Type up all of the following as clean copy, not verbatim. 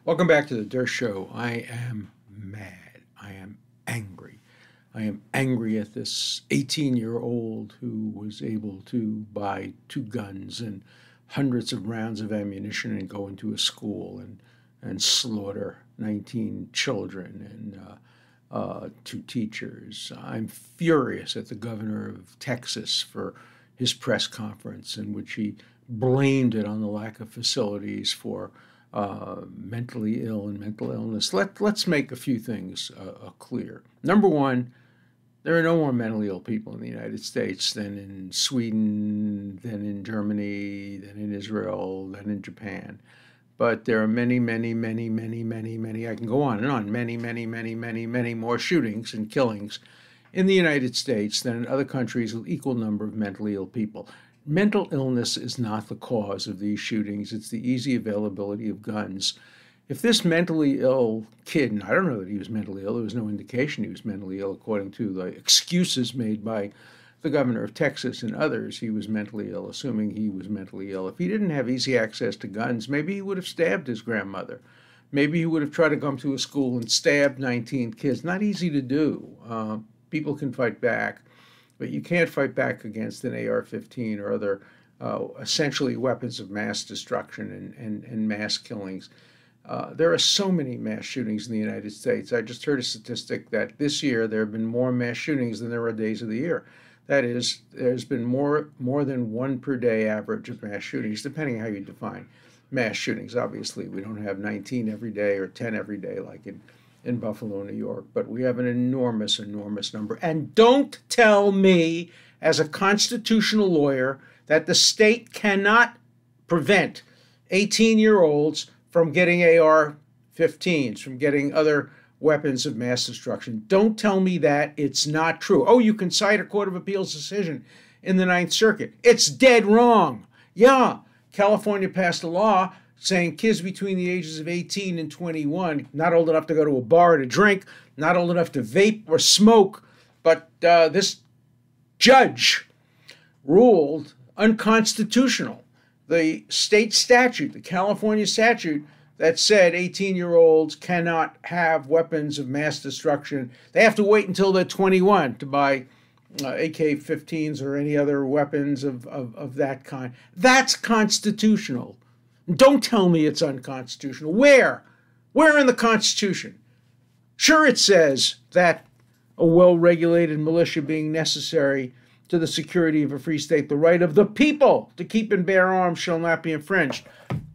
Welcome back to the Dirt Show. I am mad. I am angry. I am angry at this 18-year-old who was able to buy two guns and hundreds of rounds of ammunition and go into a school and slaughter 19 children and two teachers. I'm furious at the governor of Texas for his press conference in which he blamed it on the lack of facilities for mentally ill and mental illness. Let's make a few things clear. Number one, there are no more mentally ill people in the United States than in Sweden, than in Germany, than in Israel, than in Japan. But there are many, many, many, many, many, many, I can go on and on, many, many, many, many, many more shootings and killings in the United States than in other countries with equal number of mentally ill people. Mental illness is not the cause of these shootings. It's the easy availability of guns. If this mentally ill kid, and I don't know that he was mentally ill, there was no indication he was mentally ill according to the excuses made by the governor of Texas and others, he was mentally ill, assuming he was mentally ill. If he didn't have easy access to guns, maybe he would have stabbed his grandmother. Maybe he would have tried to come to a school and stabbed 19 kids. Not easy to do. People can fight back. But you can't fight back against an AR-15 or other essentially weapons of mass destruction and mass killings. There are so many mass shootings in the United States. I just heard a statistic that this year there have been more mass shootings than there are days of the year. That is, there's been more than one per day average of mass shootings, depending on how you define mass shootings. Obviously, we don't have 19 every day or 10 every day like in Buffalo, New York, but we have an enormous, enormous number. And don't tell me, as a constitutional lawyer, that the state cannot prevent 18-year-olds from getting AR-15s, from getting other weapons of mass destruction. Don't tell me that it's not true. Oh, you can cite a Court of Appeals decision in the Ninth Circuit. It's dead wrong. Yeah, California passed a law saying kids between the ages of 18 and 21, not old enough to go to a bar to drink, not old enough to vape or smoke, but this judge ruled unconstitutional the state statute, the California statute, that said 18-year-olds cannot have weapons of mass destruction. They have to wait until they're 21 to buy AK-15s or any other weapons of that kind. That's constitutional. Don't tell me it's unconstitutional. Where? Where in the Constitution? Sure, it says that a well-regulated militia being necessary to the security of a free state, the right of the people to keep and bear arms shall not be infringed.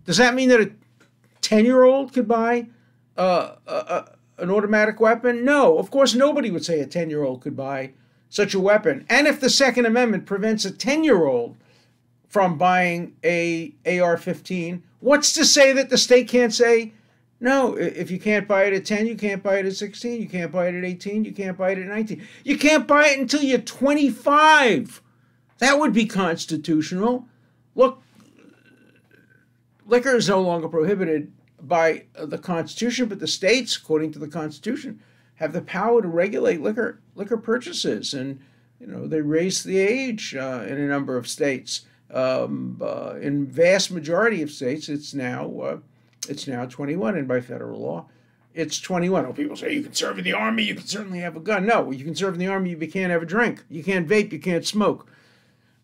Does that mean that a 10-year-old could buy an automatic weapon? No, of course nobody would say a 10-year-old could buy such a weapon. And if the Second Amendment prevents a 10-year-old from buying a AR-15, what's to say that the state can't say, no, if you can't buy it at 10, you can't buy it at 16, you can't buy it at 18, you can't buy it at 19. You can't buy it until you're 25. That would be constitutional. Look, liquor is no longer prohibited by the Constitution, but the states, according to the Constitution, have the power to regulate liquor purchases. And, they raised the age in a number of states. In vast majority of states, it's now 21, and by federal law, it's 21. Oh, people say you can serve in the Army, you can certainly have a gun. No, you can serve in the Army, you can't have a drink. You can't vape, you can't smoke.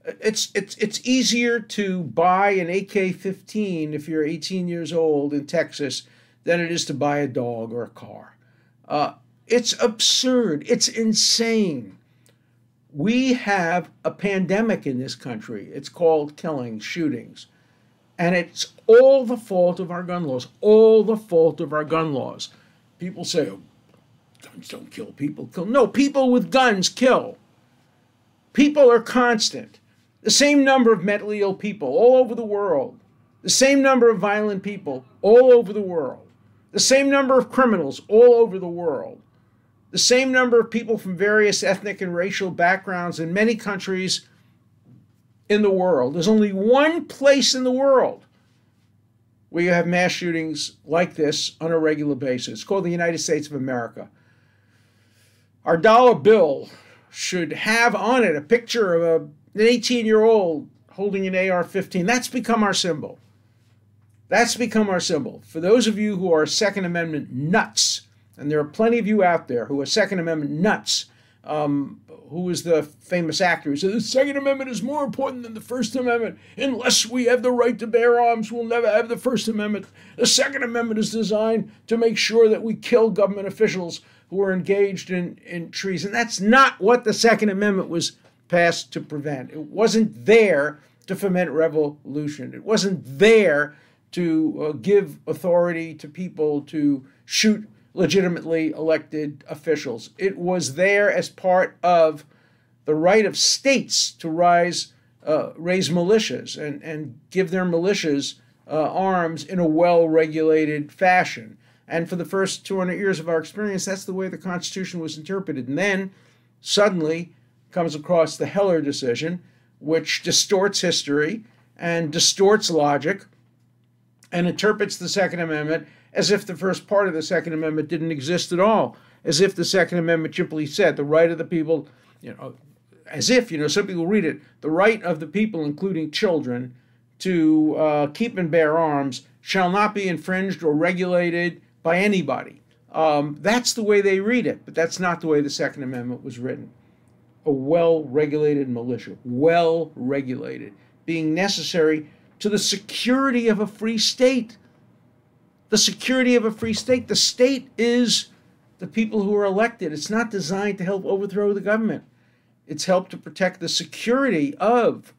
It's easier to buy an AK-15 if you're 18 years old in Texas than it is to buy a dog or a car. It's absurd. It's insane. We have a pandemic in this country. It's called killings, shootings. And it's all the fault of our gun laws, all the fault of our gun laws. People say, oh, guns don't kill, people kill. No, people with guns kill. People are constant. The same number of mentally ill people all over the world. The same number of violent people all over the world. The same number of criminals all over the world. The same number of people from various ethnic and racial backgrounds in many countries in the world. There's only one place in the world where you have mass shootings like this on a regular basis. It's called the United States of America. Our dollar bill should have on it a picture of an 18-year-old holding an AR-15. That's become our symbol. That's become our symbol. For those of you who are Second Amendment nuts, and there are plenty of you out there who are Second Amendment nuts, who is the famous actor who said the Second Amendment is more important than the First Amendment. Unless we have the right to bear arms, we'll never have the First Amendment. The Second Amendment is designed to make sure that we kill government officials who are engaged in treason. That's not what the Second Amendment was passed to prevent. It wasn't there to foment revolution. It wasn't there to give authority to people to shoot legitimately elected officials. It was there as part of the right of states to raise militias and give their militias arms in a well-regulated fashion. And for the first 200 years of our experience, that's the way the Constitution was interpreted. And then suddenly comes across the Heller decision, which distorts history and distorts logic and interprets the Second Amendment as if the first part of the Second Amendment didn't exist at all, as if the Second Amendment simply said the right of the people, as if, some people read it, the right of the people, including children, to keep and bear arms shall not be infringed or regulated by anybody. That's the way they read it, but that's not the way the Second Amendment was written. A well-regulated militia, well-regulated, being necessary to the security of a free state. The security of a free state. The state is the people who are elected. It's not designed to help overthrow the government. It's helped to protect the security of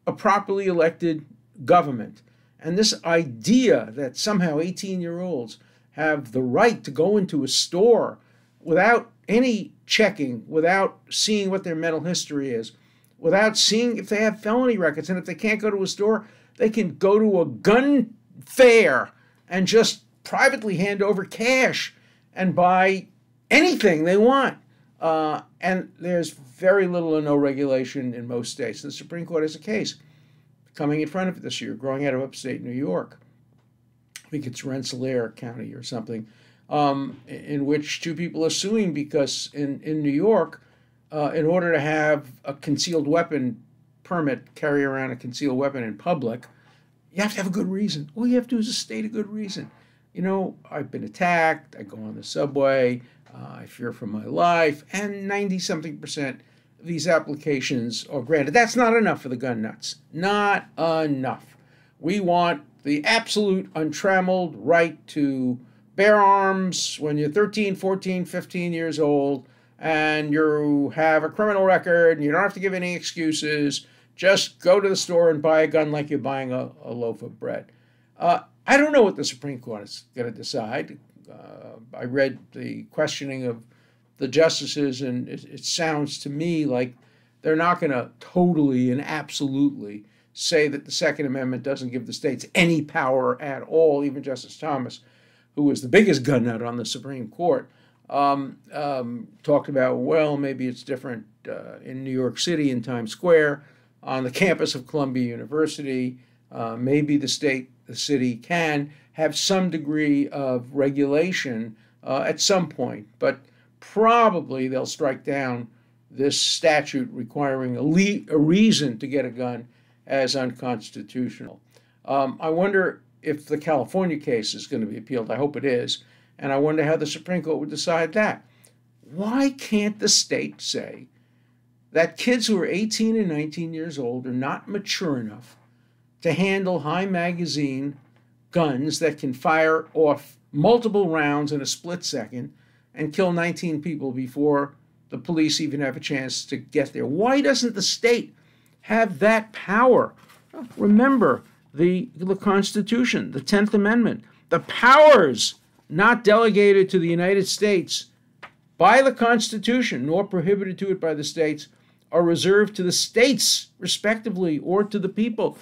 a properly elected government. And this idea that somehow 18-year-olds have the right to go into a store without any checking, without seeing what their mental history is, without seeing if they have felony records, and if they can't go to a store, they can go to a gun fair and just privately hand over cash and buy anything they want. And there's very little or no regulation in most states. The Supreme Court has a case coming in front of it this year, growing out of upstate New York. I think it's Rensselaer County or something, in which two people are suing because in New York, in order to have a concealed weapon permit, carry around a concealed weapon in public, you have to have a good reason. All you have to do is state a good reason. I've been attacked, I go on the subway, I fear for my life, and 90-something% of these applications are granted. That's not enough for the gun nuts. Not enough. We want the absolute untrammeled right to bear arms when you're 13, 14, 15 years old, and you have a criminal record, and you don't have to give any excuses. Just go to the store and buy a gun like you're buying a loaf of bread. I don't know what the Supreme Court is going to decide. I read the questioning of the justices, and it sounds to me like they're not going to totally and absolutely say that the Second Amendment doesn't give the states any power at all. Even Justice Thomas, who was the biggest gun nut on the Supreme Court, talked about, well, maybe it's different in New York City in Times Square, on the campus of Columbia University. Maybe the city can have some degree of regulation at some point, but probably they'll strike down this statute requiring a reason to get a gun as unconstitutional. I wonder if the California case is going to be appealed. I hope it is. And I wonder how the Supreme Court would decide that. Why can't the state say that kids who are 18 and 19 years old are not mature enough to handle high magazine guns that can fire off multiple rounds in a split second and kill 19 people before the police even have a chance to get there? Why doesn't the state have that power? Remember the Constitution, the 10th Amendment. The powers not delegated to the United States by the Constitution, nor prohibited to it by the states, are reserved to the states, respectively, or to the people.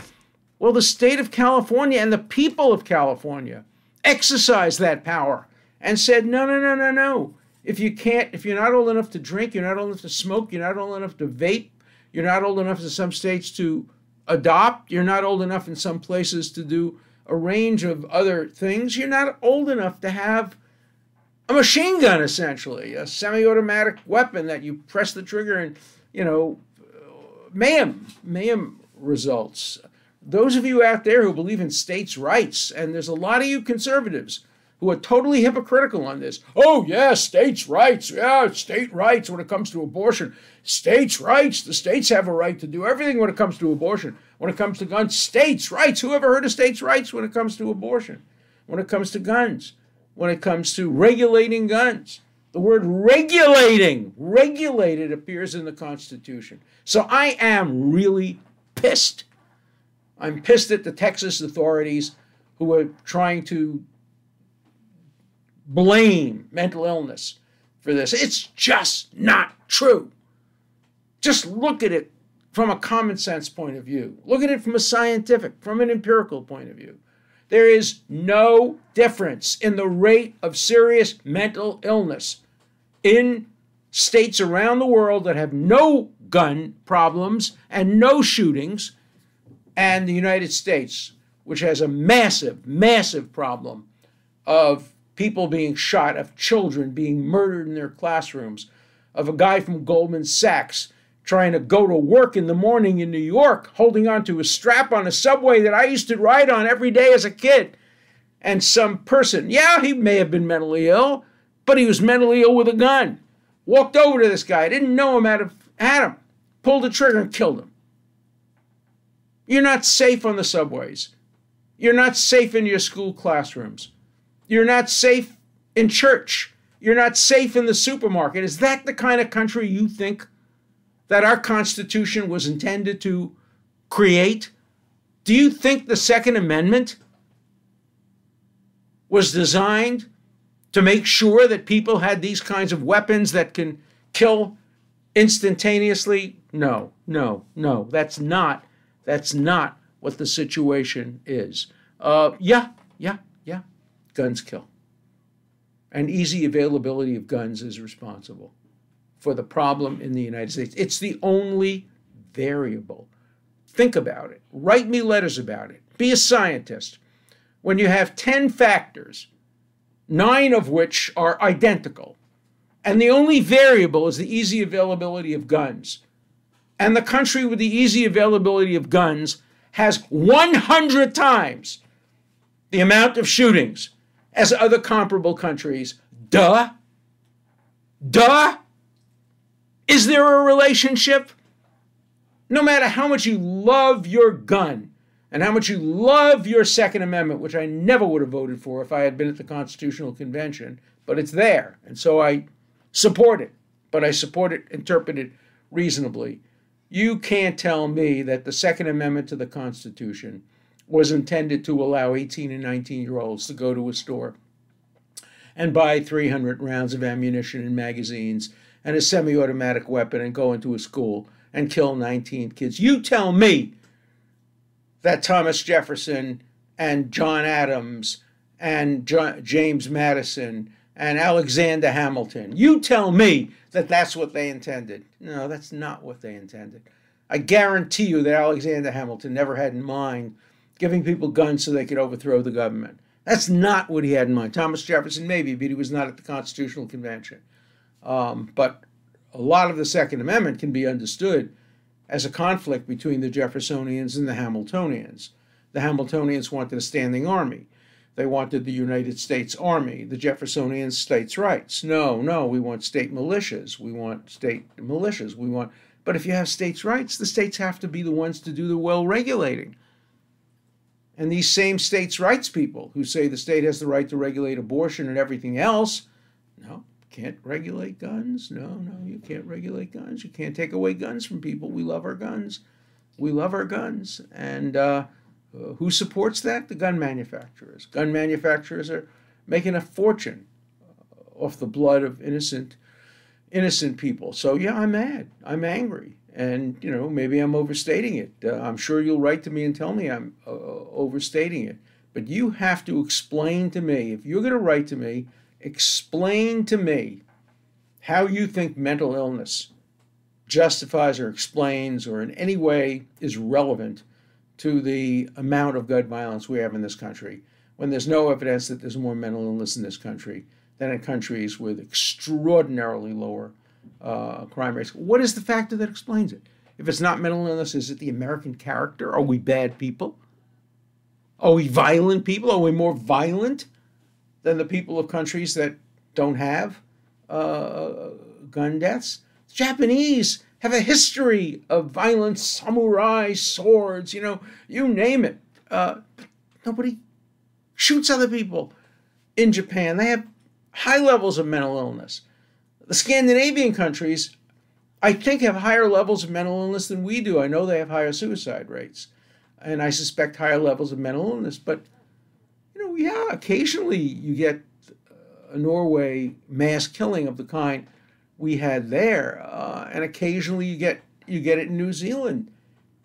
Well, the state of California and the people of California exercised that power and said, no, no, no, no, no. If you're not old enough to drink, you're not old enough to smoke, you're not old enough to vape, you're not old enough in some states to adopt, you're not old enough in some places to do a range of other things, you're not old enough to have a machine gun, essentially, a semi-automatic weapon that you press the trigger and, mayhem results. those of you out there who believe in states' rights, and there's a lot of you conservatives who are totally hypocritical on this. Oh, yeah, states' rights. Yeah, state rights when it comes to abortion. States' rights. The states have a right to do everything when it comes to abortion. When it comes to guns, states' rights. Who ever heard of states' rights when it comes to abortion? When it comes to guns? When it comes to regulating guns? The word regulated appears in the Constitution. So I am really pissed. I'm pissed at the Texas authorities who are trying to blame mental illness for this. It's just not true. Just look at it from a common sense point of view. Look at it from a scientific, from an empirical point of view. There is no difference in the rate of serious mental illness in states around the world that have no gun problems and no shootings, and the United States, which has a massive, massive problem of people being shot, of children being murdered in their classrooms, of a guy from Goldman Sachs trying to go to work in the morning in New York, holding onto a strap on a subway that I used to ride on every day as a kid. And some person, yeah, he may have been mentally ill, but he was mentally ill with a gun. Walked over to this guy, didn't know him, had him, pulled the trigger and killed him. You're not safe on the subways. You're not safe in your school classrooms. You're not safe in church. You're not safe in the supermarket. Is that the kind of country you think that our Constitution was intended to create? Do you think the Second Amendment was designed to make sure that people had these kinds of weapons that can kill instantaneously? No. That's not what the situation is. Yeah. Guns kill. And easy availability of guns is responsible for the problem in the United States. It's the only variable. Think about it. Write me letters about it. Be a scientist. When you have 10 factors, 9 of which are identical, and the only variable is the easy availability of guns, and the country with the easy availability of guns has 100 times the amount of shootings as other comparable countries. Duh. Is there a relationship? No matter how much you love your gun and how much you love your Second Amendment, which I never would have voted for if I had been at the Constitutional Convention, but it's there, and so I support it, but I support it interpreted reasonably. You can't tell me that the Second Amendment to the Constitution was intended to allow 18 and 19-year-olds to go to a store and buy 300 rounds of ammunition and magazines and a semi-automatic weapon and go into a school and kill 19 kids. You tell me that Thomas Jefferson and John Adams and James Madison and Alexander Hamilton, you tell me that that's what they intended. No, that's not what they intended. I guarantee you that Alexander Hamilton never had in mind giving people guns so they could overthrow the government. That's not what he had in mind. Thomas Jefferson maybe, but he was not at the Constitutional Convention. But a lot of the Second Amendment can be understood as a conflict between the Jeffersonians and the Hamiltonians. The Hamiltonians wanted a standing army. They wanted the United States Army. The Jeffersonians, states' rights. No, we want state militias. But if you have states' rights, the states have to be the ones to do the well-regulating. And these same states' rights people who say the state has the right to regulate abortion and everything else, no, can't regulate guns. No, you can't regulate guns. You can't take away guns from people. We love our guns. And who supports that? The gun manufacturers. Gun manufacturers are making a fortune off the blood of innocent people. So yeah, I'm mad. I'm angry. And, maybe I'm overstating it. I'm sure you'll write to me and tell me I'm overstating it. But you have to explain to me, if you're going to write to me, explain to me how you think mental illness justifies or explains or in any way is relevant to the amount of gun violence we have in this country, when there's no evidence that there's more mental illness in this country than in countries with extraordinarily lower crime rates. What is the factor that explains it? If it's not mental illness, is it the American character? Are we bad people? Are we violent people? Are we more violent than the people of countries that don't have gun deaths? The Japanese have a history of violence, samurai, swords, you name it. Nobody shoots other people in Japan. They have high levels of mental illness. The Scandinavian countries, I think, have higher levels of mental illness than we do. I know they have higher suicide rates, and I suspect higher levels of mental illness. But, yeah, occasionally you get a Norway mass killing of the kind we had there, and occasionally you get it in New Zealand.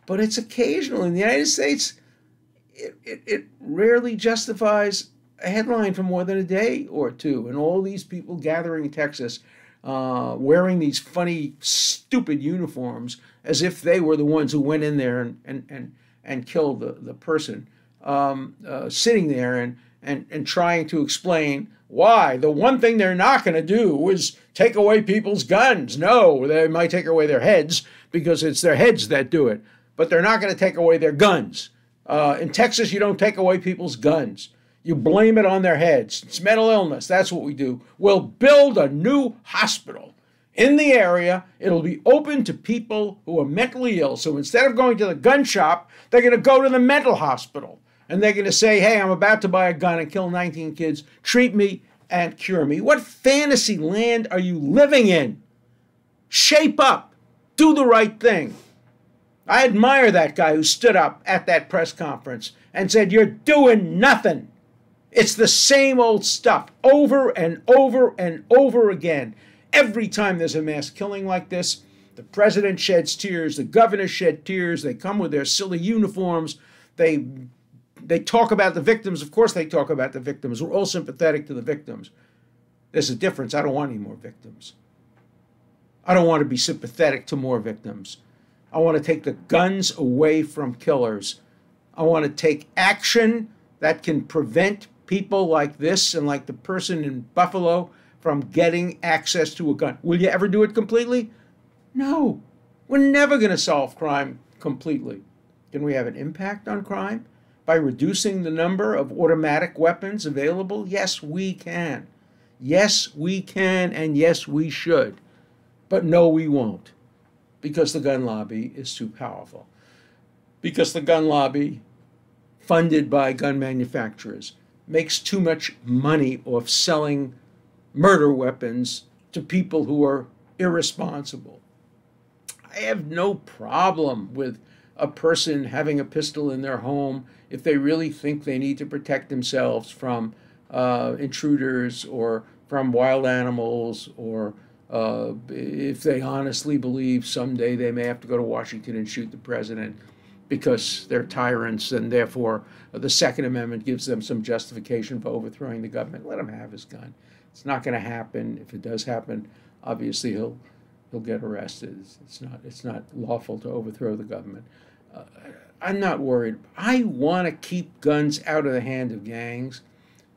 But it's occasional. In the United States, it rarely justifies a headline for more than a day or two. And all these people gathering in Texas, wearing these funny, stupid uniforms as if they were the ones who went in there and killed the person, sitting there and trying to explain why. The one thing they're not going to do is take away people's guns. No, they might take away their heads because it's their heads that do it. But they're not going to take away their guns. In Texas, you don't take away people's guns. You blame it on their heads. It's mental illness. That's what we do. We'll build a new hospital in the area. It'll be open to people who are mentally ill. So instead of going to the gun shop, they're going to go to the mental hospital. And they're going to say, hey, I'm about to buy a gun and kill 19 kids. Treat me and cure me. What fantasy land are you living in? Shape up. Do the right thing. I admire that guy who stood up at that press conference and said, you're doing nothing. It's the same old stuff over and over and over again. Every time there's a mass killing like this, the president sheds tears, the governor shed tears, they come with their silly uniforms, they talk about the victims. Of course they talk about the victims. We're all sympathetic to the victims. There's a difference. I don't want any more victims. I don't want to be sympathetic to more victims. I want to take the guns away from killers. I want to take action that can prevent people like this and like the person in Buffalo from getting access to a gun. Will you ever do it completely? No. We're never going to solve crime completely. Can we have an impact on crime by reducing the number of automatic weapons available? Yes, we can. Yes, we can, and yes, we should. But no, we won't. Because the gun lobby is too powerful. Because the gun lobby, funded by gun manufacturers, makes too much money off selling murder weapons to people who are irresponsible. I have no problem with a person having a pistol in their home if they really think they need to protect themselves from intruders or from wild animals, or if they honestly believe someday they may have to go to Washington and shoot the president because they're tyrants, and therefore the Second Amendment gives them some justification for overthrowing the government. Let him have his gun. It's not going to happen. If it does happen, obviously he'll get arrested. It's not lawful to overthrow the government. I'm not worried. I want to keep guns out of the hand of gangs,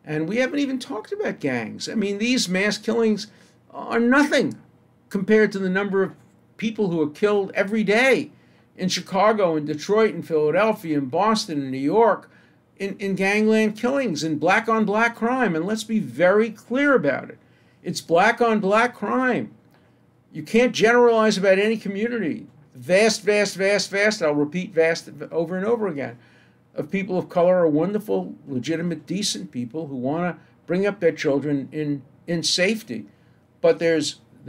and we haven't even talked about gangs. I mean, these mass killings are nothing compared to the number of people who are killed every day in Chicago and Detroit and Philadelphia and Boston and New York in gangland killings and black-on-black crime. And let's be very clear about it. It's black-on-black crime. You can't generalize about any community. Vast, I'll repeat vast over and over again, of people of color are wonderful, legitimate, decent people who want to bring up their children in safety. But there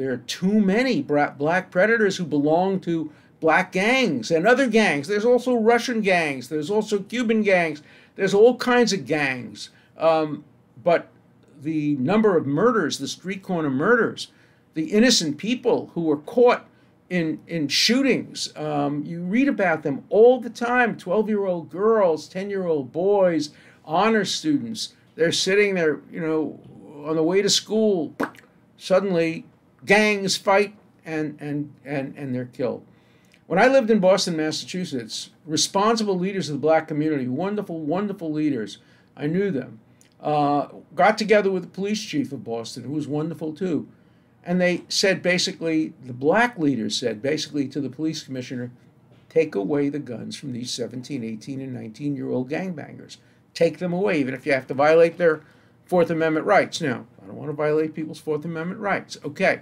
are too many black predators who belong to black gangs and other gangs. There's also Russian gangs. There's also Cuban gangs. There's all kinds of gangs. But the number of murders, the street corner murders, the innocent people who were caught in shootings, you read about them all the time. 12-year-old girls, 10-year-old boys, honor students. They're sitting there, on the way to school. Suddenly, gangs fight and they're killed. When I lived in Boston, Massachusetts, responsible leaders of the black community, wonderful, wonderful leaders, I knew them, got together with the police chief of Boston, who was wonderful too, And they said basically, the black leaders said basically to the police commissioner, take away the guns from these 17, 18, and 19-year-old gangbangers. Take them away, even if you have to violate their Fourth Amendment rights. Now, I don't want to violate people's Fourth Amendment rights. Okay.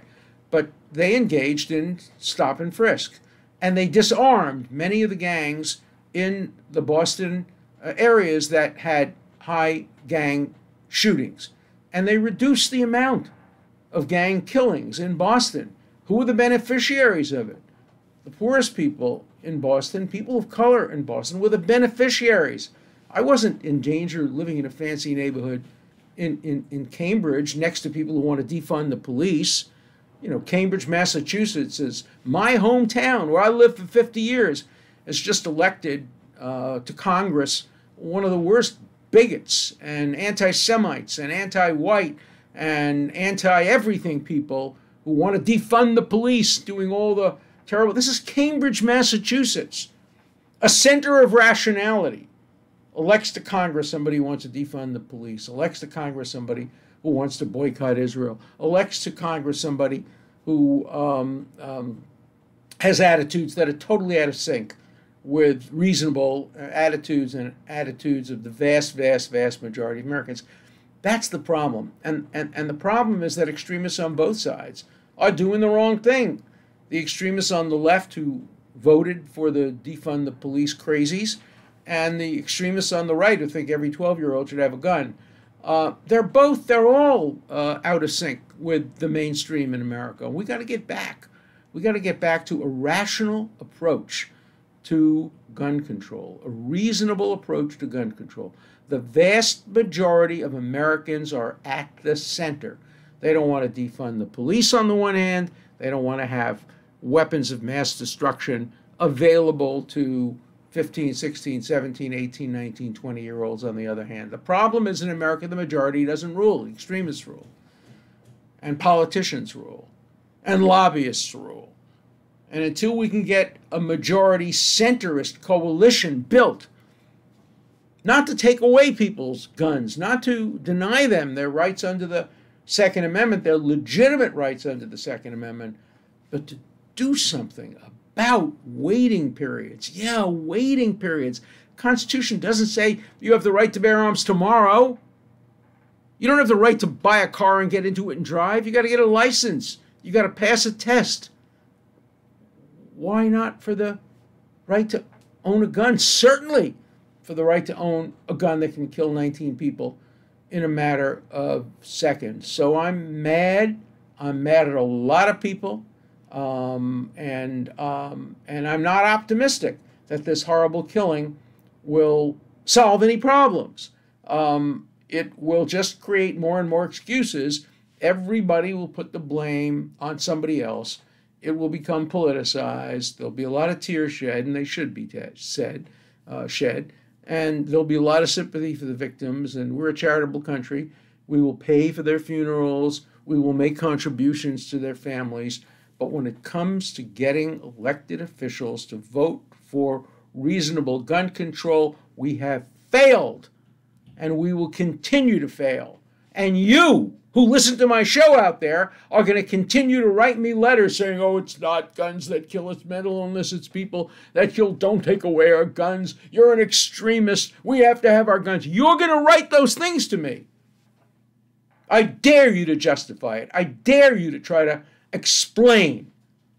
But they engaged in stop and frisk. And they disarmed many of the gangs in the Boston areas that had high gang shootings. And they reduced the amount of gang killings in Boston. Who were the beneficiaries of it? The poorest people in Boston, people of color in Boston, were the beneficiaries. I wasn't in danger living in a fancy neighborhood in Cambridge next to people who want to defund the police. You know, Cambridge, Massachusetts is my hometown where I lived for 50 years. Has just elected to Congress one of the worst bigots and anti-Semites and anti-white and anti-everything people who want to defund the police, doing all the terrible. This is Cambridge, Massachusetts, a center of rationality. Elects to Congress somebody who wants to defund the police. Elects to Congress somebody who wants to boycott Israel. Elects to Congress somebody who has attitudes that are totally out of sync with reasonable attitudes and attitudes of the vast, vast, vast majority of Americans. That's the problem. And the problem is that extremists on both sides are doing the wrong thing. The extremists on the left who voted for the defund the police crazies, and the extremists on the right who think every 12-year-old should have a gun. They're all out of sync with the mainstream in America. We got to get back. We got to get back to a rational approach to gun control, a reasonable approach to gun control. The vast majority of Americans are at the center. They don't want to defund the police on the one hand. They don't want to have weapons of mass destruction available to 15, 16, 17, 18, 19, 20-year-olds on the other hand. The problem is in America, the majority doesn't rule. The extremists rule. And politicians rule. And lobbyists rule. And until we can get a majority centrist coalition built, not to take away people's guns, not to deny them their rights under the Second Amendment, their legitimate rights under the Second Amendment, but to do something about waiting periods. Yeah, waiting periods. Constitution doesn't say you have the right to bear arms tomorrow. You don't have the right to buy a car and get into it and drive. You got to get a license. You got to pass a test. Why not for the right to own a gun? Certainly for the right to own a gun that can kill 19 people in a matter of seconds. So I'm mad. I'm mad at a lot of people. And I'm not optimistic that this horrible killing will solve any problems. It will just create more and more excuses. Everybody will put the blame on somebody else. It will become politicized. There'll be a lot of tears shed, and they should be shed. And there'll be a lot of sympathy for the victims, and we're a charitable country. We will pay for their funerals. We will make contributions to their families. But when it comes to getting elected officials to vote for reasonable gun control, we have failed, and we will continue to fail. And you, who listen to my show out there, are going to continue to write me letters saying, oh, it's not guns that kill, it's mental illness, it's people that kill, don't take away our guns, you're an extremist, we have to have our guns. You're going to write those things to me. I dare you to justify it. I dare you to try to explain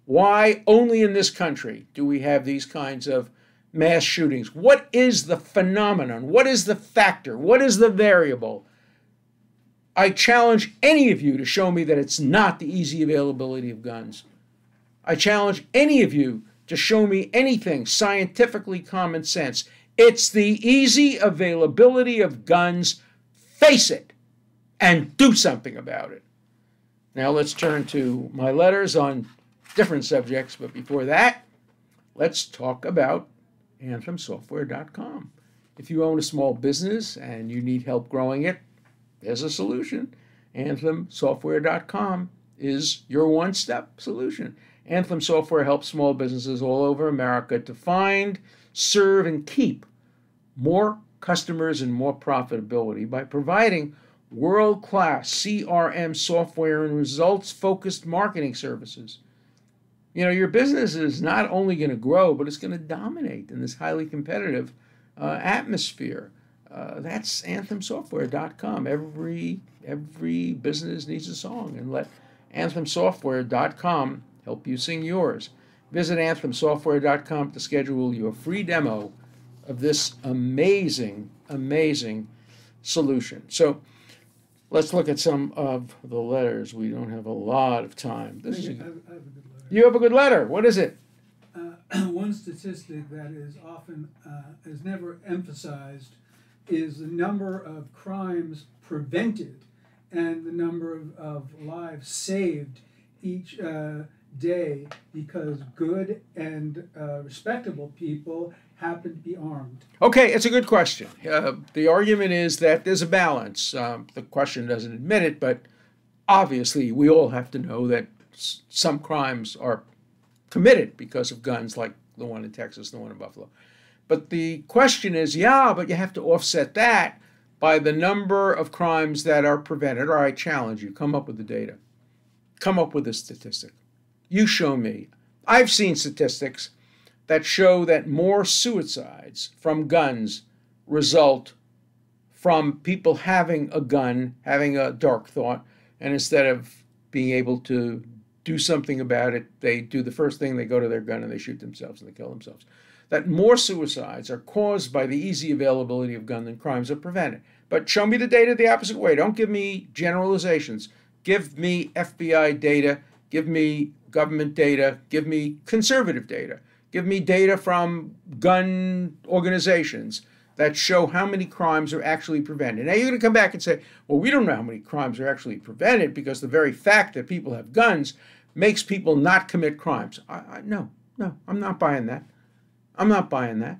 why only in this country do we have these kinds of mass shootings. What is the phenomenon? What is the factor? What is the variable? I challenge any of you to show me that it's not the easy availability of guns. I challenge any of you to show me anything scientifically common sense. It's the easy availability of guns. Face it and do something about it. Now let's turn to my letters on different subjects, but before that, let's talk about AnthemSoftware.com. If you own a small business and you need help growing it, there's a solution. AnthemSoftware.com is your one-step solution. Anthem Software helps small businesses all over America to find, serve, and keep more customers and more profitability by providing world-class CRM software and results-focused marketing services. You know, your business is not only going to grow, but it's going to dominate in this highly competitive atmosphere. That's anthemsoftware.com. Every business needs a song, and let anthemsoftware.com help you sing yours. Visit anthemsoftware.com to schedule your free demo of this amazing, amazing solution. So let's look at some of the letters. We don't have a lot of time. I have a good letter. You have a good letter. What is it? One statistic that is often is never emphasized is the number of crimes prevented and the number of lives saved each day because good and respectable people happen to be armed. Okay, it's a good question. The argument is that there's a balance. The question doesn't admit it, but obviously we all have to know that some crimes are committed because of guns, like the one in Texas, the one in Buffalo. But the question is, yeah, but you have to offset that by the number of crimes that are prevented. Or I challenge you, come up with the data. Come up with a statistic. You show me. I've seen statistics that show that more suicides from guns result from people having a gun, having a dark thought, and instead of being able to do something about it, they do the first thing, they go to their gun and they shoot themselves and they kill themselves. That more suicides are caused by the easy availability of gun than crimes are prevented. But show me the data the opposite way. Don't give me generalizations. Give me FBI data. Give me government data. Give me conservative data. Give me data from gun organizations that show how many crimes are actually prevented. Now you're going to come back and say, well, we don't know how many crimes are actually prevented because the very fact that people have guns makes people not commit crimes. No, I'm not buying that. I'm not buying that.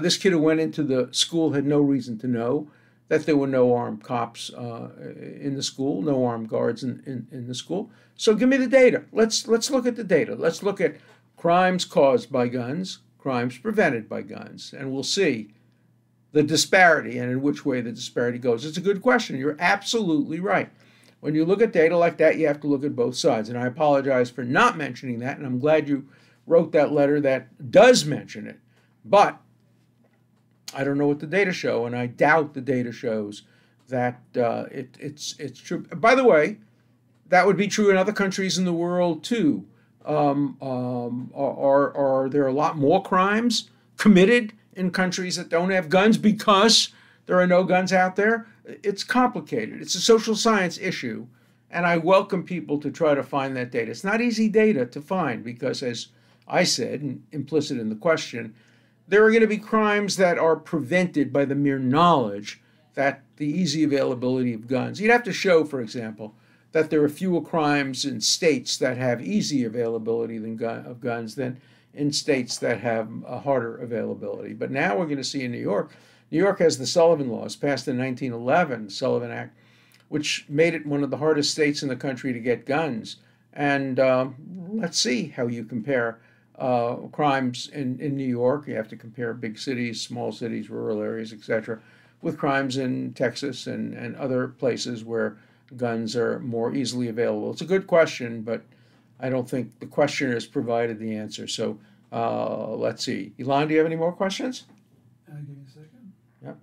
This kid who went into the school had no reason to know that there were no armed cops in the school, no armed guards in the school. So give me the data. Let's look at the data. Let's look at crimes caused by guns, crimes prevented by guns, and we'll see the disparity and in which way the disparity goes. It's a good question. You're absolutely right. When you look at data like that, you have to look at both sides. And I apologize for not mentioning that, and I'm glad you wrote that letter that does mention it. But I don't know what the data show, and I doubt the data shows that it's true. By the way, that would be true in other countries in the world too. Are there a lot more crimes committed in countries that don't have guns because there are no guns out there? It's complicated. It's a social science issue, and I welcome people to try to find that data. It's not easy data to find because, as I said, and implicit in the question, there are going to be crimes that are prevented by the mere knowledge that the easy availability of guns. You'd have to show, for example, that there are fewer crimes in states that have easy availability of guns than in states that have a harder availability. But now we're going to see in New York. New York has the Sullivan Laws, passed in 1911, Sullivan Act, which made it one of the hardest states in the country to get guns. And let's see how you compare crimes in New York. You have to compare big cities, small cities, rural areas, etc., with crimes in Texas and other places where guns are more easily available. It's a good question, but I don't think the questioner has provided the answer. So let's see. Elon, do you have any more questions? Give me a second. Yep.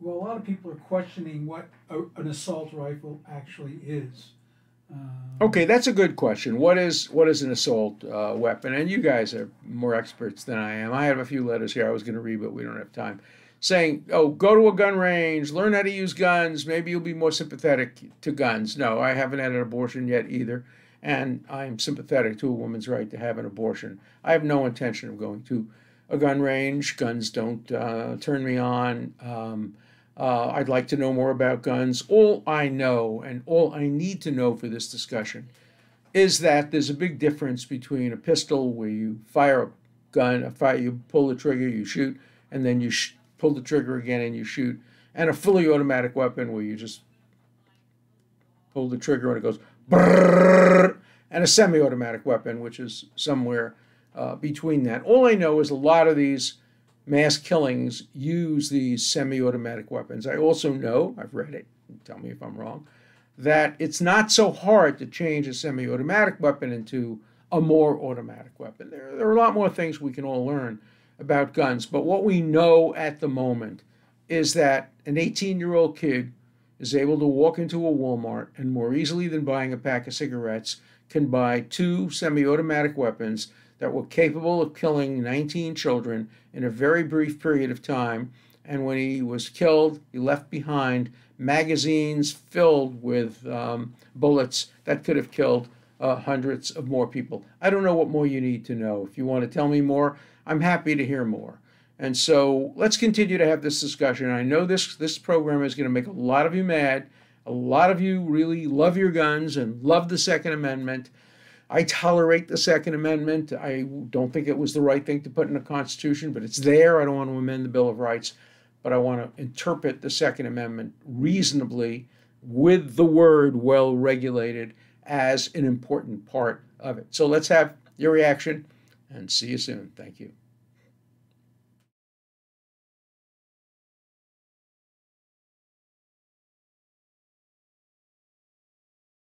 Well, a lot of people are questioning what an assault rifle actually is. Okay, that's a good question. What is an assault weapon? And you guys are more experts than I am. I have a few letters here I was going to read, but we don't have time. Saying, oh, go to a gun range, learn how to use guns, maybe you'll be more sympathetic to guns. No, I haven't had an abortion yet either, and I'm sympathetic to a woman's right to have an abortion. I have no intention of going to a gun range. Guns don't turn me on. I'd like to know more about guns. All I know and all I need to know for this discussion is that there's a big difference between a pistol where you fire a gun, you pull the trigger, you shoot, and then you pull the trigger again and you shoot, and a fully automatic weapon where you just pull the trigger and it goes brrrr, and a semi-automatic weapon, which is somewhere between that. All I know is a lot of these mass killings use these semi-automatic weapons. I also know, I've read it, tell me if I'm wrong, that it's not so hard to change a semi-automatic weapon into a more automatic weapon. There are a lot more things we can all learn about guns, but what we know at the moment is that an 18-year-old kid is able to walk into a Walmart and more easily than buying a pack of cigarettes can buy 2 semi-automatic weapons that were capable of killing 19 children in a very brief period of time. And when he was killed, he left behind magazines filled with bullets that could have killed hundreds of more people. I don't know what more you need to know. If you want to tell me more, I'm happy to hear more. And so let's continue to have this discussion. I know this program is going to make a lot of you mad. A lot of you really love your guns and love the Second Amendment. I tolerate the Second Amendment. I don't think it was the right thing to put in the Constitution, but it's there. I don't want to amend the Bill of Rights, but I want to interpret the Second Amendment reasonably with the word well regulated as an important part of it. So let's have your reaction and see you soon. Thank you.